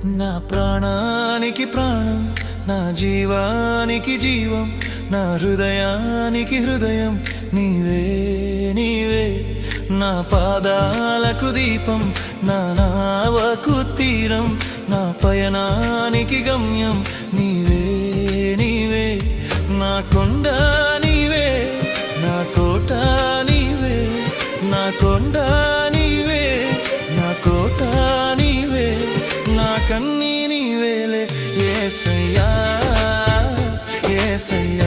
నా ప్రాణానికి ప్రాణం, నా జీవానికి జీవం, నా హృదయానికి హృదయం నీవే నీవే. నా పాదాలకు దీపం, నా నావకు తీరం, నా పయనానికి గమ్యం నీవే నీవే. నా కొండ నీవే, నా కోట నీవే, నా కొండ నీవే, నా కోట నీవే, నా కన్నీ నీవేలే యేసయ్యా యేసయ్యా.